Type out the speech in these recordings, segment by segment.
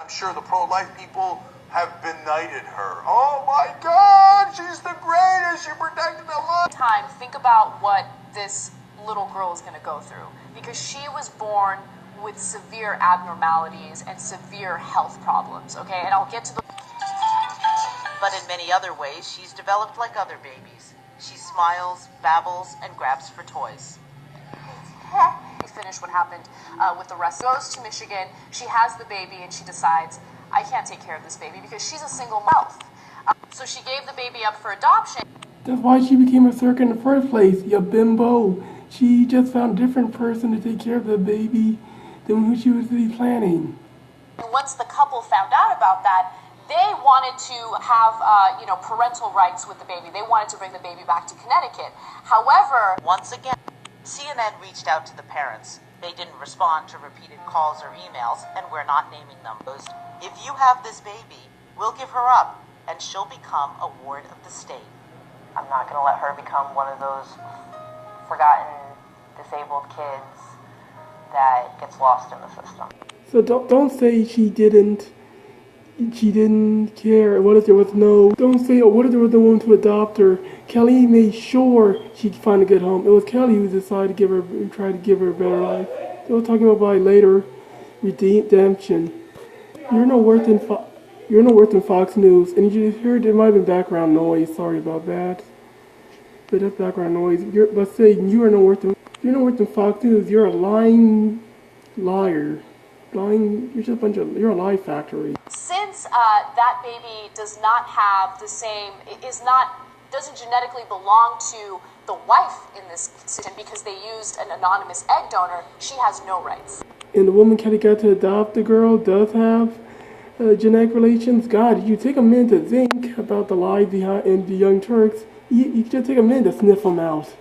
I'm sure the pro-life people have benighted her. Oh my God, she's the greatest. She protected the life. Think about what this little girl is going to go through, because she was born with severe abnormalities and severe health problems. Okay, and I'll get to the. But in many other ways, she's developed like other babies. She smiles, babbles, and grabs for toys. Finish what happened with the rest. Goes to Michigan, she has the baby, and she decides, I can't take care of this baby because she's a single mom. So she gave the baby up for adoption. That's why she became a surrogate in the first place, ya bimbo. She just found a different person to take care of the baby than who she was really planning. And once the couple found out about that, they wanted to have, parental rights with the baby. They wanted to bring the baby back to Connecticut. However, once again, CNN reached out to the parents. They didn't respond to repeated calls or emails, and we're not naming them. If you have this baby, we'll give her up, and she'll become a ward of the state. I'm not going to let her become one of those forgotten, disabled kids that gets lost in the system. So don't say she didn't care. What if there was no? Don't say, oh, what if there was no one to adopt her? Kelly made sure she'd find a good home. It was Kelly who decided to try to give her a better life. They were talking about later redemption. You're no worth in Fox News, and you just heard there might have been background noise. Sorry about that, but that's background noise. But saying you're no worth in Fox News. You're a lying liar. Lying. You're just a bunch of. You're a lie factory. Since that baby does not have the same, doesn't genetically belong to the wife in this situation because they used an anonymous egg donor, she has no rights. And the woman Kelly got to adopt the girl does have genetic relations. God, you take a minute to think about the lie behind in the Young Turks. You just take a minute to sniff them out.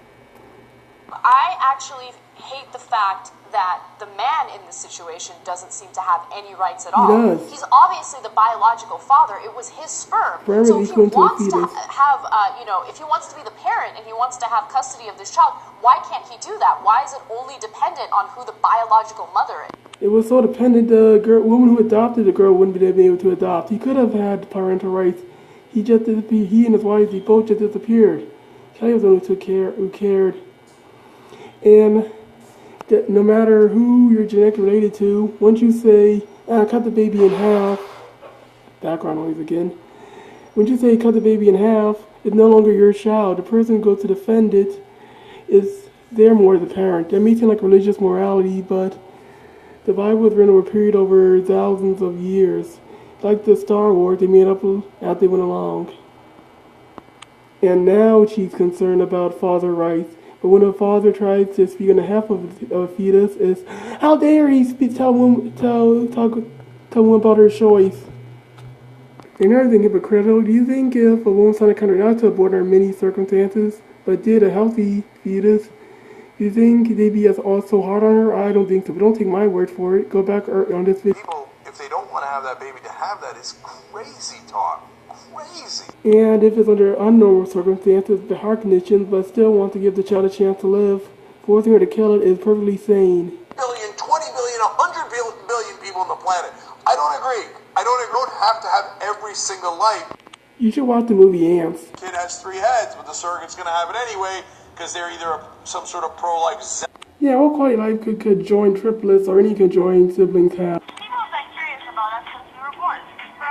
I actually hate the fact that the man in this situation doesn't seem to have any rights at all. He does. He's obviously the biological father. It was his sperm. So if he wants to have, if he wants to be the parent and he wants to have custody of this child, why can't he do that? Why is it only dependent on who the biological mother is? It was so dependent. The woman who adopted the girl wouldn't be able to adopt. He could have had parental rights. He just disappeared. He and his wife, they both just disappeared. Kelly was the one who cared. And that no matter who you're genetically related to, once you say, cut the baby in half, background noise again, when you say cut the baby in half, it's no longer your child. The person who goes to defend it is they're more the parent. That may seem like religious morality, but the Bible was written over a period over thousands of years. Like the Star Wars, they made up as they went along. And now she's concerned about father rights. But when a father tries to speak on behalf of a fetus, is how dare he tell woman about her choice? Another thing hypocritical. Do you think if a woman signed a contract not to abort under many circumstances, but did a healthy fetus, do you think they'd be also hard on her? I don't think so. But don't take my word for it. Go back on this video. People, if they don't want to have that baby, to have that is crazy talk. Crazy. And if it's under unnormal circumstances, the heart conditions, but still want to give the child a chance to live, forcing her to kill it is perfectly sane. 20 billion, 100 billion people on the planet. I don't agree. I don't have to have every single life. You should watch the movie Ants. Kid has 3 heads, but the surrogate's going to have it anyway because they're either some sort of pro-life. Yeah, all quality life could join triplets or any conjoined siblings have. People have been curious about us since we were born. For